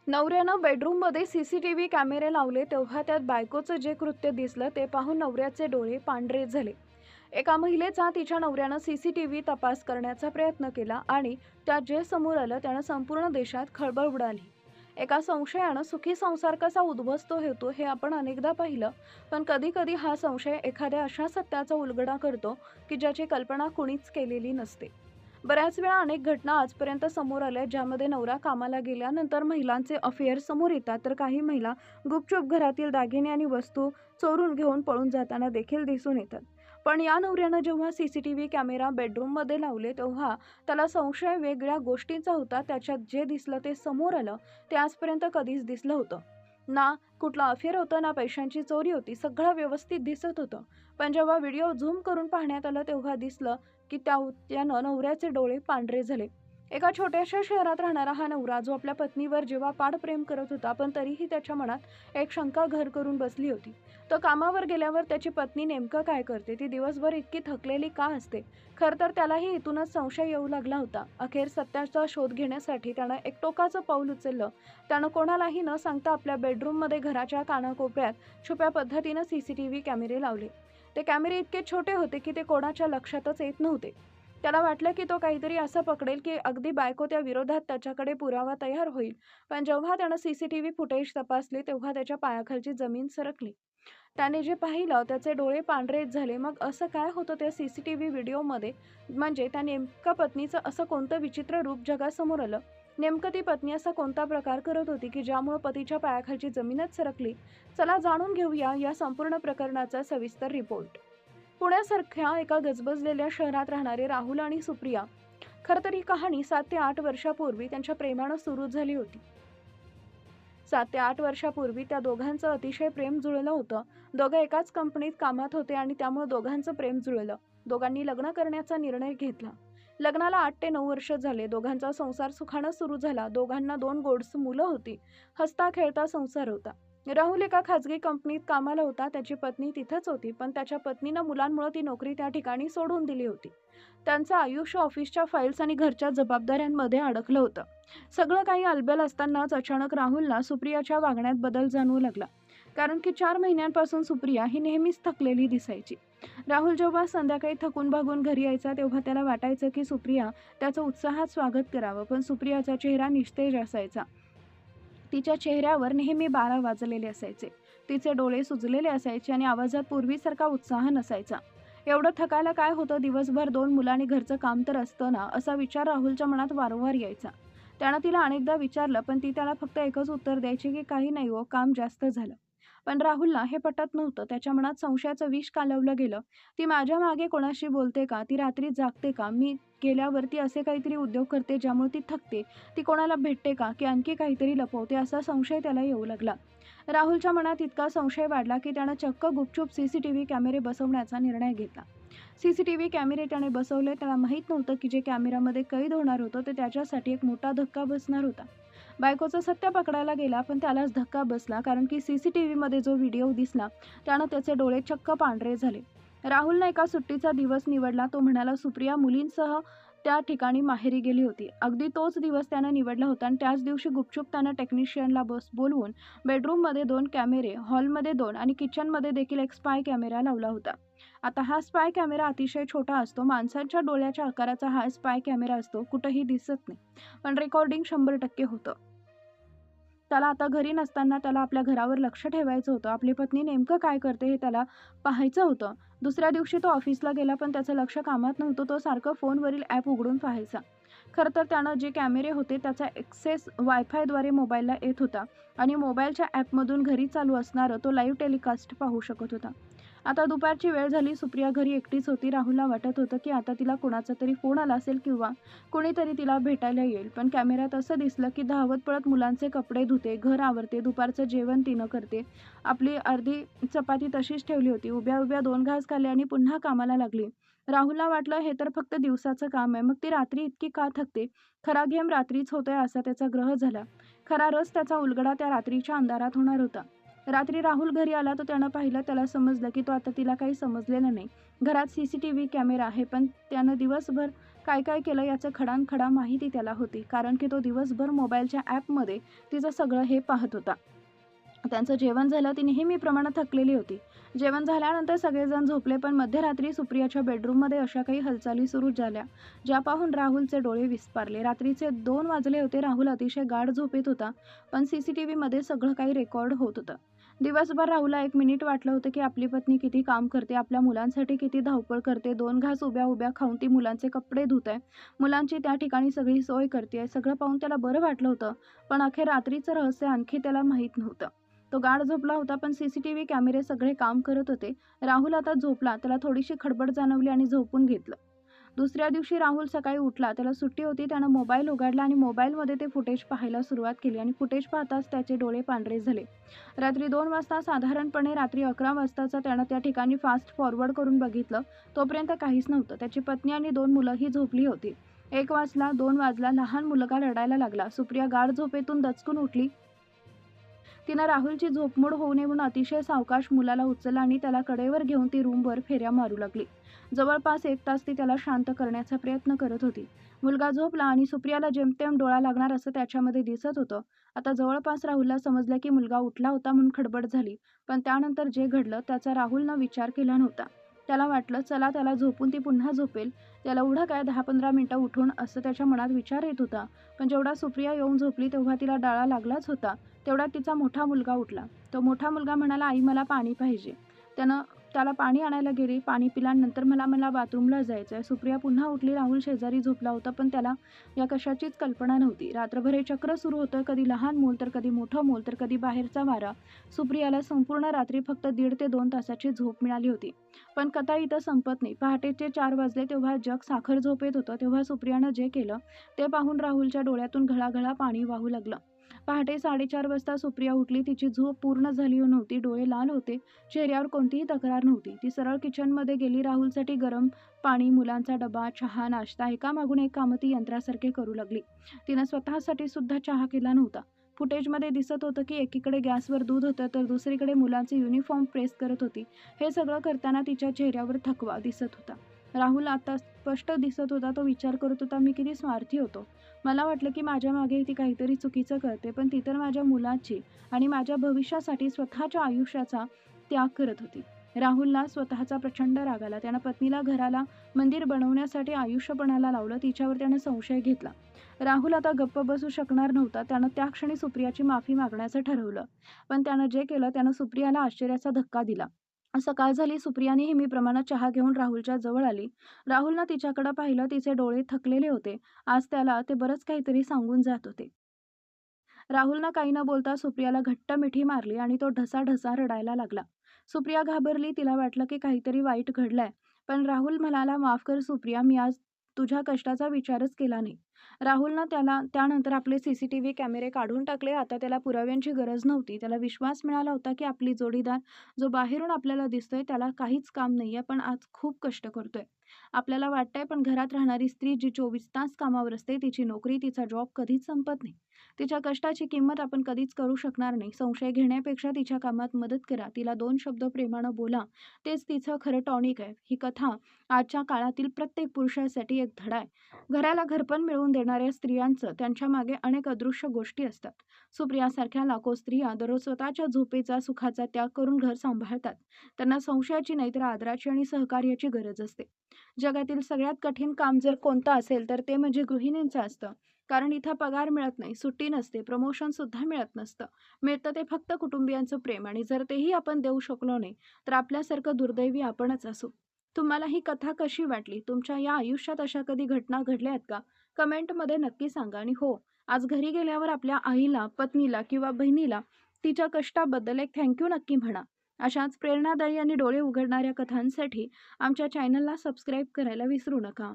नवऱ्यानं बेडरूममध्ये सीसीटीव्ही कॅमेरे लावले तेव्हा त्यात बायकोचं जे कृत्य दिसलं ते पाहून नवऱ्याचे डोळे पांढरे झाले. एका महिलेचा तिच्या नवऱ्यानं सीसीटीव्ही तपास करण्याचा प्रयत्न केला आणि त्यात जे समोर आलं त्यानं संपूर्ण देशात खळबळ उडाली. एका संशयानं सुखी संसार कसा उद्ध्वस्त होतो हे आपण अनेकदा पाहिलं, पण कधी कधी हा संशय एखाद्या अशा सत्याचा उलगडा करतो की ज्याची कल्पना कुणीच केलेली नसते. बऱ्याच वेळा अनेक घटना आजपर्यंत समोर आल्या ज्यामध्ये नवरा कामाला गेल्यानंतर महिलांचे अफेअर समोर येतात, तर काही महिला गुपचूप घरातील दागिने आणि वस्तू चोरून घेऊन पळून जाताना देखील दिसून येतात. पण या नवऱ्यानं जेव्हा सीसीटीव्ही कॅमेरा बेडरूममध्ये लावले तेव्हा त्याला संशय वेगळ्या गोष्टींचा होता. त्याच्यात जे दिसलं ते समोर आलं ते आजपर्यंत कधीच दिसलं होतं ना. कुठला अफेअर होतं ना पैशांची चोरी होती, सगळं व्यवस्थित दिसत होतं. पण जेव्हा व्हिडिओ झूम करून पाहण्यात आलं तेव्हा दिसलं की त्यानं नवऱ्याचे डोळे पांढरे झाले. एका छोट्याशा शहरात राहणारा हा नवरा जो आपल्या पत्नीवर जीवापाड प्रेम करत होता, पण तरीही त्याच्या मनात एक शंका घर करून बसली होती. तो कामावर गेल्यावर त्याची पत्नी नेमकं काय करते, ती दिवसभर इतकी थकलेली का असते. खरं तर त्यालाही इथूनच संशय येऊ लागला होता. अखेर सत्याचा शोध घेण्यासाठी त्यानं एक टोकाचं पाऊल उचललं. त्यानं कोणालाही न सांगता आपल्या बेडरूममध्ये घराच्या कानाकोपऱ्यात छुप्या पद्धतीनं सीसीटीव्ही कॅमेरे लावले. ते कॅमेरे इतके छोटे होते की ते कोणाच्या लक्षातच येत नव्हते. त्याला वाटलं की तो काहीतरी असं पकडेल की अगदी बायको त्या विरोधात त्याच्याकडे पुरावा तयार होईल. पण जेव्हा त्यानं सीसीटीव्ही फुटेज तपासले तेव्हा त्याच्या पायाखालची जमीन सरकली. त्याने जे पाहिलं त्याचे डोळे पांढरे झाले. मग असं काय होतं त्या सीसीटीव्ही व्हिडिओमध्ये? म्हणजे त्या नेमकं पत्नीचं असं कोणतं विचित्र रूप जगासमोर आलं? नेमकं ती पत्नी असा कोणता प्रकार करत होती की ज्यामुळे पतीच्या पायाखालची जमीनच सरकली? चला जाणून घेऊया या संपूर्ण प्रकरणाचा सविस्तर रिपोर्ट. पुण्यासारख्या एका गजबजलेल्या शहरात राहणारे राहुल आणि सुप्रिया. खरं तर ही कहाणी 7 ते 8 वर्षापूर्वी त्यांच्या प्रेमानं सुरू झाली होती. 7 ते 8 वर्षापूर्वी त्या दोघांचं अतिशय प्रेम जुळलं होतं. दोघं एकाच कंपनीत कामात होते आणि त्यामुळे दोघांचं प्रेम जुळलं. दोघांनी लग्न करण्याचा निर्णय घेतला. लग्नाला 8 ते 9 वर्ष झाले. दोघांचा संसार सुखानं सुरू झाला. दोघांना 2 गोडस मुलं होती. हसता खेळता संसार होता. राहुल एका खाजगी कंपनीत कामाला होता. त्याची पत्नी तिथंच होती, पण त्याच्या पत्नीनं मुलांमुळे ती नोकरी त्या ठिकाणी सोडून दिली होती. त्यांचं आयुष्य ऑफिसच्या फाईल्स आणि घरच्या जबाबदाऱ्यांमध्ये अडकलं होतं. सगळं काही अलबेल असतानाच अचानक राहुलला सुप्रियाच्या वागण्यात बदल जाणवू लागला. कारण की 4 महिन्यांपासून सुप्रिया ही नेहमीच थकलेली दिसायची. राहुल जेव्हा संध्याकाळी थकून भागून घरी यायचा तेव्हा त्याला वाटायचं की सुप्रिया त्याचं उत्साहात स्वागत करावं, पण सुप्रियाचा चेहरा निस्तेज असायचा. तिच्या चेहऱ्यावर नेहमी 12 वाजलेले असायचे. तिचे डोळे सुजलेले असायचे आणि आवाजात पूर्वीसारखा उत्साह नसायचा. एवढं थकायला काय होतं, दिवसभर 2 मुलं आणि घरचं काम तर असतं ना, असा विचार राहुलच्या मनात वारंवार यायचा. त्यानं तिला अनेकदा विचारलं, पण ती त्याला फक्त एकच उत्तर द्यायची की काही नाही हो, काम जास्त झालं. पण राहुलला हे पटत नव्हतं. त्याच्या मनात संशयाचं विष कालवलं गेलं. ती माझ्या मागे कोणाशी बोलते का? ती रात्री जागते का? मी गेल्यावरती असे काहीतरी उद्योग करते ज्यामुळे ती थकते. ती कोणाला भेटते का? की आणखी काहीतरी लपवते? असा संशय त्याला येऊ लागला. राहुलच्या मनात इतका संशय वाढला की त्यानं चक्क गुपचूप सीसीटीव्ही कॅमेरे बसवण्याचा निर्णय घेतला. सीसीटीव्ही कॅमेरे त्याने बसवले. त्याला माहीत नव्हतं की जे कॅमेऱ्यामध्ये कैद होणार होतं ते त्याच्यासाठी एक मोठा धक्का बसणार होता. बायकोचं सत्य पकडायला गेला, पण त्यालाच धक्का बसला. कारण की सीसीटीव्हीमध्ये जो व्हिडिओ दिसला त्यानं त्याचे डोळे चक्क पांढरे झाले. राहुलने एका सुट्टीचा दिवस निवडला. तो म्हणाला सुप्रिया मुलींसह त्या ठिकाणी माहेरी गेली होती. अगदी तोच दिवस त्यानं निवडला होता आणि त्याच दिवशी गुपचूप त्यानं टेक्निशियनला बोलवून बेडरूममध्ये 2 कॅमेरे, हॉलमध्ये 2 आणि किचनमध्ये देखील एक स्पाय कॅमेरा लावला होता. आता हा स्पाय कॅमेरा अतिशय छोटा असतो. माणसाच्या डोळ्याच्या आकाराचा हा स्पाय कॅमेरा असतो. कुठंही दिसत नाही. पण रेकॉर्डिंग 100% होतं. त्याला आता घरी नसताना त्याला आपल्या घरावर लक्ष ठेवायचं होतं. आपली पत्नी नेमकं काय करते हे त्याला पाहायचं होतं. दुसऱ्या दिवशी तो ऑफिसला गेला, पण त्याचं लक्ष कामात नव्हतं. तो सारखं फोनवरील ॲप उघडून पाहायचा. खरं तर त्यानं जे कॅमेरे होते त्याचा ॲक्सेस वायफायद्वारे मोबाईलला येत होता आणि मोबाईलच्या ॲपमधून घरी चालू असणारं तो लाईव्ह टेलिकास्ट पाहू शकत होता. आता दुपारची वेळ झाली. सुप्रिया घरी एकटीच होती. राहुलला वाटत होतं की आता तिला कोणाचा तरी फोन आला असेल किंवा कोणीतरी तिला भेटायला येईल. पण कॅमेऱ्यात असं दिसलं की धावत पळत मुलांचे कपडे धुते, घर आवरते, दुपारचं जेवण तिनं करते. आपली अर्धी चपाती तशीच ठेवली होती. उभ्या उभ्या 2 घास खाल्ले आणि पुन्हा कामाला लागली. राहुलला वाटलं हे तर फक्त दिवसाचं काम आहे, मग ती रात्री इतकी का थकते? खरा गेम रात्रीच होतोय असा त्याचा ग्रह झाला. खरा रस त्याचा उलगडा त्या रात्रीच्या अंधारात होणार होता. रात्री राहुल घरी आला तर त्यानं पाहिलं, त्याला समजलं की तो आता तिला काही समजलेलं नाही. घरात CCTV कॅमेरा आहे, पण त्यानं दिवसभर काय काय केलं याचं खडानखडा माहिती त्याला होती, कारण की तो दिवसभर मोबाईलच्या ॲपमध्ये तिचं सगळं हे पाहत होता. त्यांचं जेवण झालं, ती नेहमीप्रमाणे थकलेली होती. जेवण झाल्यानंतर सगळेजण झोपले, पण मध्यरात्री सुप्रियाच्या बेडरूममध्ये अशा काही हालचाली सुरू झाल्या, ज्या पाहून राहुलचे डोळे विस्फारले. रात्रीचे 2 वाजले होते. राहुल अतिशय गाढ झोपेत होता, पण CCTVमध्ये सगळं काही रेकॉर्ड होत होतं. दिवसभर राहुलला 1 मिनिट वाटलं होतं, की आपली पत्नी किती काम करते, आपल्या मुलांसाठी किती धावपळ करते, 2 घास उभ्या-उभ्या खाऊन ती मुलांचे कपडे धुते, मुलांची त्या ठिकाणी सगळी सोय करते. सगळं पाहून त्याला बरं वाटलं होतं, पण अखेर रात्रीचं रहस्य आणखी त्याला माहीत नव्हतं. तो गाढ झोपला होता, पण CCTV कॅमेरे सगळे काम करत होते. राहुल आता झोपला. त्याला थोडीशी खडबड जाणवली आणि झोपून घेतलं. दुसऱ्या दिवशी राहुल सकाळी उठला. त्याला सुट्टी होती. त्यानं मोबाईल उघडला आणि मोबाईलमध्ये ते फुटेज पाहायला सुरुवात केली आणि फुटेज पाहताच त्याचे डोळे पांढरे झाले. रात्री 2 वाजता, साधारणपणे रात्री 11 वाजताचा त्यानं त्या ठिकाणी फास्ट फॉरवर्ड करून बघितलं. तोपर्यंत काहीच नव्हतं. त्याची पत्नी आणि 2 मुलंही झोपली होती. 1 वाजला, 2 वाजला. लहान मुलगा रडायला लागला. सुप्रिया गाढ झोपेतून दचकून उठली. तिनं राहुलची झोपमोड होऊ नये म्हणून अतिशय सावकाश मुलाला उचललं आणि त्याला कडेवर घेऊन ती रूमवर फेऱ्या मारू लागली. जवळपास 1 तास ती त्याला शांत करण्याचा प्रयत्न करत होती. मुलगा झोपला आणि सुप्रियाला जेमतेम डोळा लागणार असं त्याच्यामध्ये दिसत होतं. आता जवळपास राहुलला समजलं की मुलगा उठला होता म्हणून खडबड झाली. पण त्यानंतर जे घडलं त्याचा राहुलनं विचार केला नव्हता. त्याला वाटलं, चला त्याला झोपून ती पुन्हा झोपेल. त्याला एवढं काय 10-15 मिनिटं उठून, असं त्याच्या मनात विचार येत होता. पण जेवढा सुप्रिया येऊन झोपली तेव्हा तिला डाळा लागलाच होता. तेवढ्यात तिचा मोठा मुलगा उठला. तो मोठा मुलगा म्हणाला, आई मला पाणी पाहिजे. त्यानं त्याला पाणी आणायला गेली. पाणी पिल्यानंतर मला बाथरूमला जायचं आहे. सुप्रिया पुन्हा उठली. राहुल शेजारी झोपला होता, पण त्याला या कशाचीच कल्पना नव्हती. रात्रभर हे चक्र सुरू होतं. कधी लहान मूल, तर कधी मोठं मूल, तर कधी बाहेरचा वारा. सुप्रियाला संपूर्ण रात्री फक्त 1.5 ते 2 तासाची झोप मिळाली होती. पण कथा इथं संपत नाही. पहाटेचे 4 वाजले तेव्हा जग साखर झोपेत होतं. तेव्हा सुप्रियानं जे केलं ते पाहून राहुलच्या डोळ्यातून घळाघळा पाणी वाहू लागलं. पहाटे 4:30 वाजता सुप्रिया उठली. तिची झोप पूर्ण झाली नव्हती. डोळे लाल होते. चेहऱ्यावर कोणतीही तक्रार नव्हती. ती सरळ किचनमध्ये गेली. राहुलसाठी गरम पाणी, मुलांचा डबा, चहा, नाश्ता, एकामागून एक कामं ती यंत्रासारखे करू लागली. तिनं स्वतःसाठी सुद्धा चहा केला नव्हता. फुटेजमध्ये दिसत होतं की एकीकडे गॅसवर दूध होतं, तर दुसरीकडे मुलांचे युनिफॉर्म प्रेस करत होती. हे सगळं करताना तिच्या चेहऱ्यावर थकवा दिसत होता. राहुल आता स्पष्ट दिसत होता. तो विचार करत होता, मी किती स्वार्थी होतो. मला वाटलं की माझ्या मागे ती काहीतरी चुकीचं करते, पण ती तर माझ्या मुलाची आणि माझ्या भविष्यासाठी स्वतःच्या आयुष्याचा त्याग करत होती. राहुलला स्वतःचा प्रचंड राग आला. त्यानं पत्नीला घराला मंदिर बनवण्यासाठी आयुष्यपणाला लावलं. तिच्यावर त्यानं संशय घेतला. राहुल आता गप्प बसू शकणार नव्हता. त्यानं त्या क्षणी सुप्रियाची माफी मागण्याचं ठरवलं. पण त्यानं जे केलं त्यानं सुप्रियाला आश्चर्याचा धक्का दिला. सकाळ झाली. सुप्रिया नेहमीप्रमाणे चहा घेऊन राहुलच्या जवळ आली. राहुलनं तिच्याकडे पाहिलं. तिचे डोळे थकलेले होते. आज त्याला ते बरंच काहीतरी सांगून जात होते. राहुलनं काही न बोलता सुप्रियाला घट्ट मिठी मारली आणि तो ढसाढसा रडायला लागला. सुप्रिया घाबरली. तिला वाटलं की काहीतरी वाईट घडलंय. पण राहुल म्हणाला, माफ कर सुप्रिया, मी आज तुझ्या कष्टाचा विचारच केला नाही. राहुलनं त्यानंतर आपले CCTV कॅमेरे काढून टाकले. आता त्याला पुराव्यांची गरज नव्हती. त्याला विश्वास मिळाला होता की आपली जोडीदार, जो बाहेरून आपल्याला दिसतोय, त्याला काहीच काम नाहीये, पण आज खूप कष्ट करतोय. आपल्याला वाटतंय, पण घरात राहणारी स्त्री जी 24 तास कामावर असते, तिची नोकरी, तिचा जॉब कधीच संपत नाही. तिच्या कष्टाची किंमत आपण कधीच करू शकणार नाही. संशय घेण्यापेक्षा तिच्या कामात मदत करा. तिला 2 शब्द प्रेमानं बोला. तेच तिचं खरं टॉनिक आहे. ही कथा आजच्या काळातील प्रत्येक पुरुषासाठी एक धडा आहे. घराला घरपण मिळवून देणाऱ्या स्त्रियांचं त्यांच्या मागे अनेक अदृश्य गोष्टी असतात. सुप्रियासारख्या लाखो स्त्रिया दररोज स्वतःच्या झोपेचा, सुखाचा त्याग करून घर सांभाळतात. त्यांना संशयाची नाही, तर आदराची आणि सहकार्याची गरज असते. जगातील सगळ्यात कठीण काम जर कोणतं असेल तर ते म्हणजे गृहिणींचं असतं. कारण इथं पगार मिळत नाही, सुट्टी नसते, प्रमोशन सुद्धा मिळत नसतं. मिळतं ते फक्त कुटुंबियांचं प्रेम, आणि जर तेही आपण देऊ शकलो नाही, तर आपल्यासारखं दुर्दैवी आपणच असू. तुम्हाला ही कथा कशी वाटली? तुमच्या या आयुष्यात अशा कधी घटना घडल्या आहेत का? कमेंटमध्ये नक्की सांगा. आणि हो, आज घरी गेल्यावर आपल्या आईला, पत्नीला किंवा बहिणीला तिच्या कष्टाबद्दल एक थँक्यू नक्की म्हणा. अशाच प्रेरणादायी आणि डोळे उघडणाऱ्या कथांसाठी आमच्या चॅनलला सबस्क्राईब करायला विसरू नका.